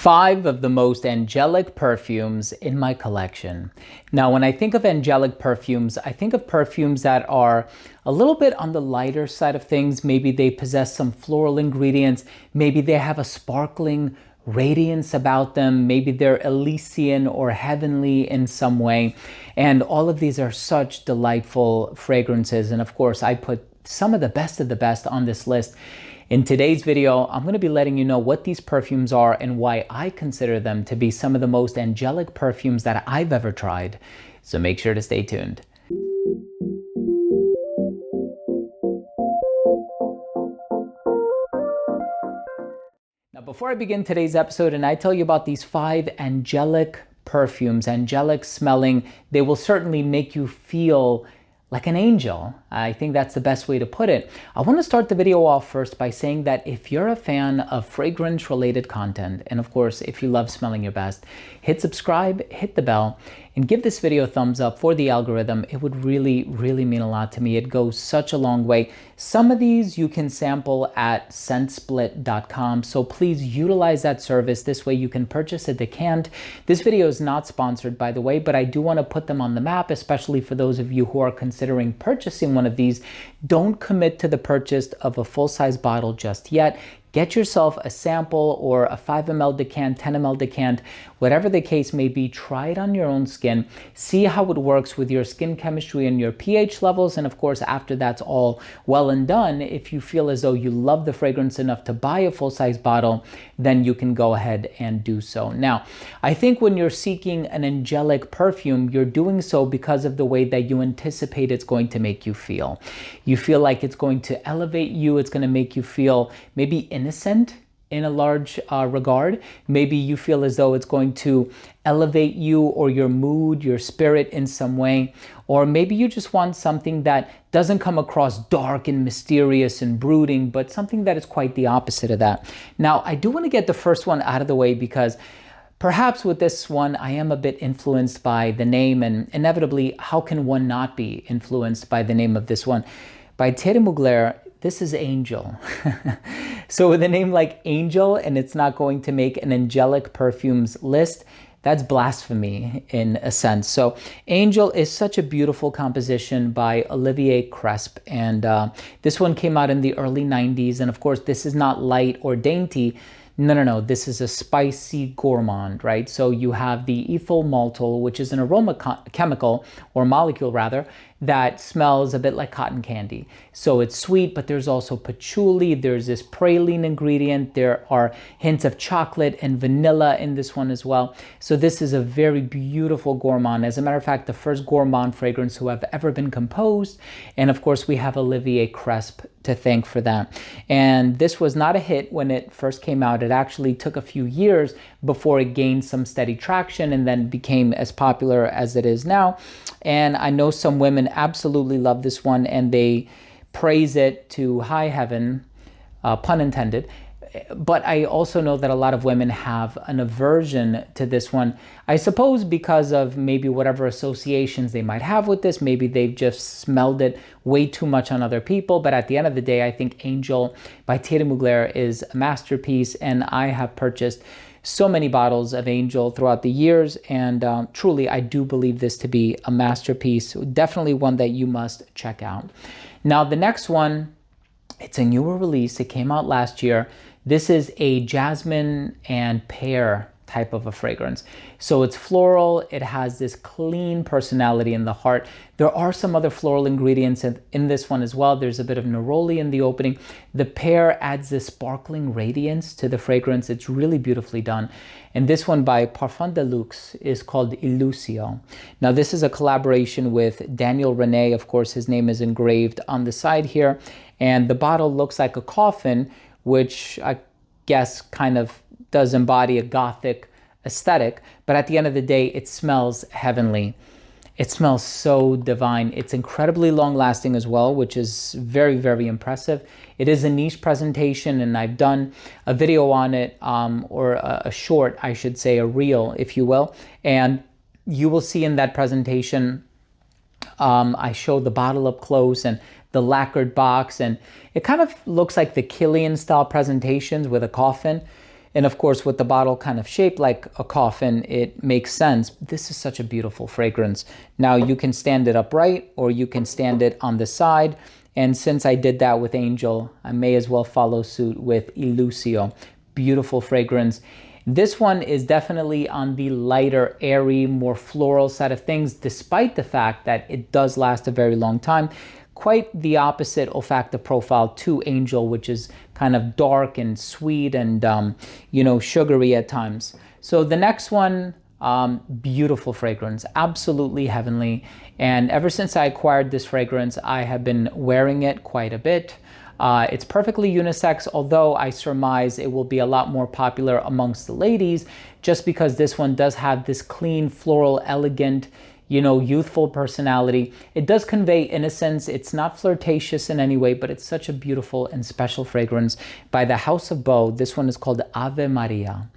5 of the most angelic perfumes in my collection. Now, when I think of angelic perfumes, I think of perfumes that are a little bit on the lighter side of things. Maybe they possess some floral ingredients. Maybe they have a sparkling radiance about them. Maybe they're Elysian or heavenly in some way. And all of these are such delightful fragrances. And of course, I put some of the best on this list. In today's video, I'm going to be letting you know what these perfumes are and why I consider them to be some of the most angelic perfumes that I've ever tried. So make sure to stay tuned. Now, before I begin today's episode and I tell you about these 5 angelic perfumes, angelic smelling, they will certainly make you feel like an angel. I think that's the best way to put it. I want to start the video off first by saying that if you're a fan of fragrance related content, and of course, if you love smelling your best, hit subscribe, hit the bell, and give this video a thumbs up for the algorithm. It would really mean a lot to me. It goes such a long way. Some of these you can sample at scentsplit.com, so please utilize that service. This way you can purchase a decant. This video is not sponsored, by the way, but I do want to put them on the map, especially for those of you who are considering purchasing one of these. Don't commit to the purchase of a full-size bottle just yet. Get yourself a sample or a 5 ml decant, 10 ml decant, whatever the case may be. Try it on your own skin. See how it works with your skin chemistry and your pH levels. And of course, after that's all well and done, if you feel as though you love the fragrance enough to buy a full-size bottle, then you can go ahead and do so. Now, I think when you're seeking an angelic perfume, you're doing so because of the way that you anticipate it's going to make you feel. You feel like it's going to elevate you. It's going to make you feel maybe innocent in a large regard. Maybe you feel as though it's going to elevate you or your mood, your spirit in some way. Or maybe you just want something that doesn't come across dark and mysterious and brooding, but something that is quite the opposite of that. Now, I do want to get the first one out of the way because perhaps with this one, I am a bit influenced by the name, and inevitably, how can one not be influenced by the name of this one? By Thierry Mugler, this is Angel. So with a name like Angel, and it's not going to make an angelic perfumes list, that's blasphemy in a sense. So Angel is such a beautiful composition by Olivier Cresp. And this one came out in the early 90s. And of course, this is not light or dainty. No. This is a spicy gourmand, right? So you have the ethyl maltol, which is an aroma chemical, or molecule rather, that smells a bit like cotton candy. So it's sweet, but there's also patchouli. There's this praline ingredient. There are hints of chocolate and vanilla in this one as well. So this is a very beautiful gourmand. As a matter of fact, the first gourmand fragrance who have ever been composed. And of course, we have Olivier Cresp to thank for that. And this was not a hit when it first came out. It actually took a few years before it gained some steady traction and then became as popular as it is now. And I know some women absolutely love this one and they praise it to high heaven, pun intended. But I also know that a lot of women have an aversion to this one. I suppose because of maybe whatever associations they might have with this. Maybe they've just smelled it way too much on other people. But at the end of the day, I think Angel by Thierry Mugler is a masterpiece. And I have purchased so many bottles of Angel throughout the years. And truly, I do believe this to be a masterpiece. Definitely one that you must check out. Now, the next one, it's a newer release. It came out last year. This is a jasmine and pear type of a fragrance. So it's floral. It has this clean personality in the heart. There are some other floral ingredients in this one as well. There's a bit of neroli in the opening. The pear adds this sparkling radiance to the fragrance. It's really beautifully done. And this one by Paronda Iluso is called Iluso. Now this is a collaboration with Daniel Rene. Of course, his name is engraved on the side here. And the bottle looks like a coffin, which I guess kind of does embody a gothic aesthetic, but at the end of the day, it smells heavenly. It smells so divine. It's incredibly long lasting as well, which is very impressive. It is a niche presentation and I've done a video on it, or a short, I should say, a reel, if you will. And you will see in that presentation, I show the bottle up close and the lacquered box, and it kind of looks like the Killian style presentations with a coffin. And of course, with the bottle kind of shaped like a coffin, it makes sense. This is such a beautiful fragrance. Now you can stand it upright or you can stand it on the side. And since I did that with Angel, I may as well follow suit with Iluso. Beautiful fragrance. This one is definitely on the lighter, airy, more floral side of things, despite the fact that it does last a very long time. Quite the opposite olfactive profile to Angel, which is kind of dark and sweet and, sugary at times. So the next one, beautiful fragrance, absolutely heavenly. And ever since I acquired this fragrance, I have been wearing it quite a bit. It's perfectly unisex, although I surmise it will be a lot more popular amongst the ladies, just because this one does have this clean, floral, elegant, youthful personality. It does convey innocence. It's not flirtatious in any way, but it's such a beautiful and special fragrance by the House of Beau. This one is called Ave Maria.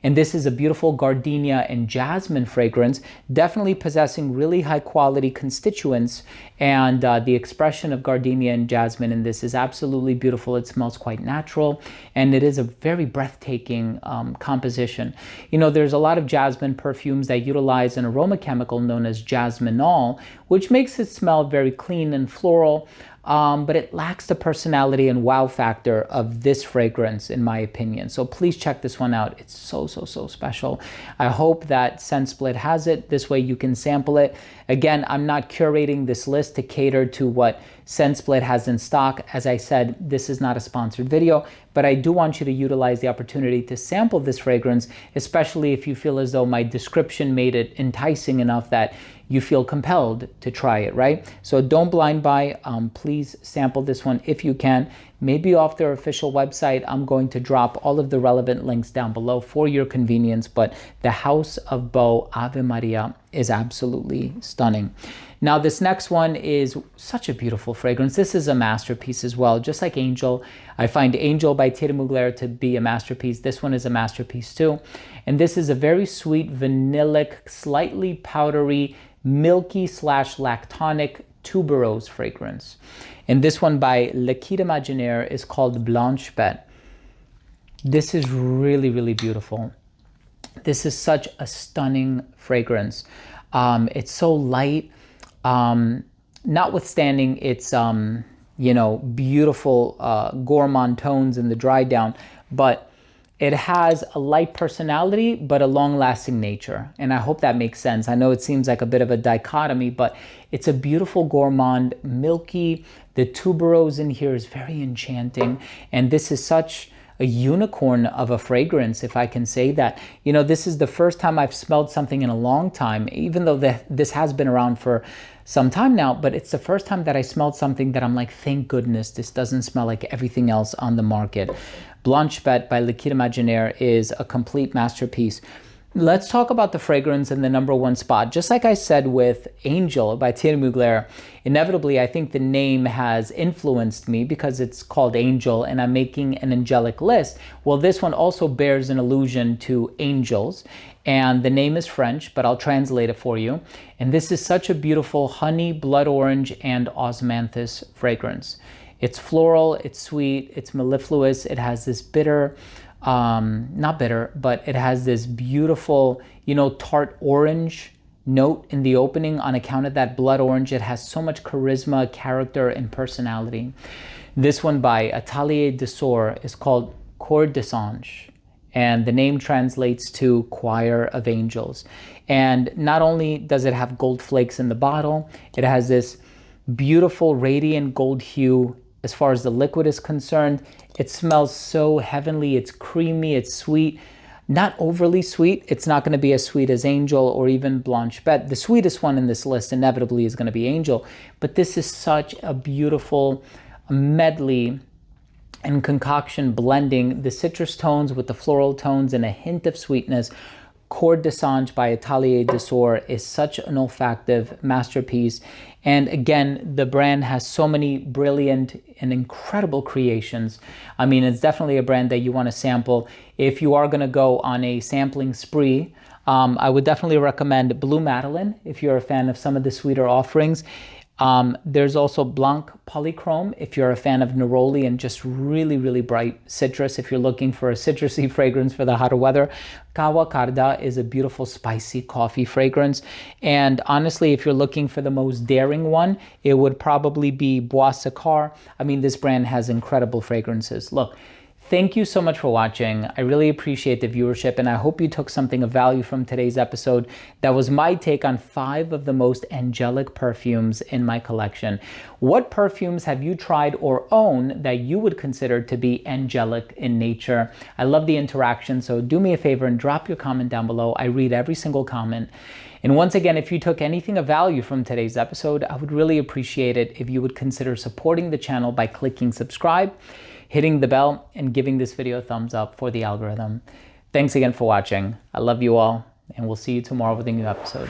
And this is a beautiful gardenia and jasmine fragrance, definitely possessing really high quality constituents. And the expression of gardenia and jasmine in this is absolutely beautiful. It smells quite natural, and it is a very breathtaking composition. There's a lot of jasmine perfumes that utilize an aroma chemical known as jasminol, which makes it smell very clean and floral. But it lacks the personality and wow factor of this fragrance, in my opinion. So please check this one out. It's so, so, so special. I hope that ScentSplit has it. This way you can sample it. Again, I'm not curating this list to cater to what ScentSplit has in stock. As I said, this is not a sponsored video, but I do want you to utilize the opportunity to sample this fragrance, especially if you feel as though my description made it enticing enough that you feel compelled to try it, right? So don't blind buy. Please sample this one if you can. Maybe off their official website. I'm going to drop all of the relevant links down below for your convenience, but the House of Beau Ave Maria is absolutely stunning. Now, this next one is such a beautiful fragrance. This is a masterpiece as well, just like Angel. I find Angel by Thierry Mugler to be a masterpiece. This one is a masterpiece too. And this is a very sweet, vanillic, slightly powdery, milky / lactonic tuberose fragrance. And this one by Le Kit Imaginaire is called Blanche Bete. This is really, really beautiful. This is such a stunning fragrance. It's so light, notwithstanding its, beautiful gourmand tones in the dry down, but it has a light personality, but a long-lasting nature. And I hope that makes sense. I know it seems like a bit of a dichotomy, but it's a beautiful gourmand, milky. The tuberose in here is very enchanting. And this is such a unicorn of a fragrance, if I can say that. This is the first time I've smelled something in a long time, even though this has been around for some time now, but it's the first time that I smelled something that I'm like, thank goodness this doesn't smell like everything else on the market. Blanche Bete by Le Kit Imaginaire is a complete masterpiece. Let's talk about the fragrance in the #1 spot. Just like I said with Angel by Thierry Mugler, inevitably I think the name has influenced me because it's called Angel and I'm making an angelic list. Well, this one also bears an allusion to angels, and the name is French, but I'll translate it for you. And this is such a beautiful honey, blood orange, and osmanthus fragrance. It's floral, it's sweet, it's mellifluous, it has this bitter, not bitter, but it has this beautiful, tart orange note in the opening on account of that blood orange. It has so much charisma, character, and personality. This one by Atelier d'Or is called Cour des Anges, and the name translates to Choir of Angels. And not only does it have gold flakes in the bottle, it has this beautiful radiant gold hue. As far as the liquid is concerned, it smells so heavenly. It's creamy, it's sweet, not overly sweet. It's not going to be as sweet as Angel or even Blanche Bete. The sweetest one in this list inevitably is going to be Angel, but this is such a beautiful medley and concoction blending the citrus tones with the floral tones and a hint of sweetness. Cour des Anges by Atelier d'Or is such an olfactive masterpiece. And again, the brand has so many brilliant and incredible creations. I mean, it's definitely a brand that you want to sample. If you are going to go on a sampling spree, I would definitely recommend Blue Madeleine if you're a fan of some of the sweeter offerings. There's also Blanc Polychrome if you're a fan of neroli and just really, really bright citrus. If you're looking for a citrusy fragrance for the hotter weather, Kawa Karda is a beautiful spicy coffee fragrance. And honestly, if you're looking for the most daring one, it would probably be Bois Sicard. I mean, this brand has incredible fragrances. Look, thank you so much for watching. I really appreciate the viewership, and I hope you took something of value from today's episode. That was my take on 5 of the most angelic perfumes in my collection. What perfumes have you tried or own that you would consider to be angelic in nature? I love the interaction, so do me a favor and drop your comment down below. I read every single comment. And once again, if you took anything of value from today's episode, I would really appreciate it if you would consider supporting the channel by clicking subscribe, hitting the bell, and giving this video a thumbs up for the algorithm. Thanks again for watching. I love you all, and we'll see you tomorrow with a new episode.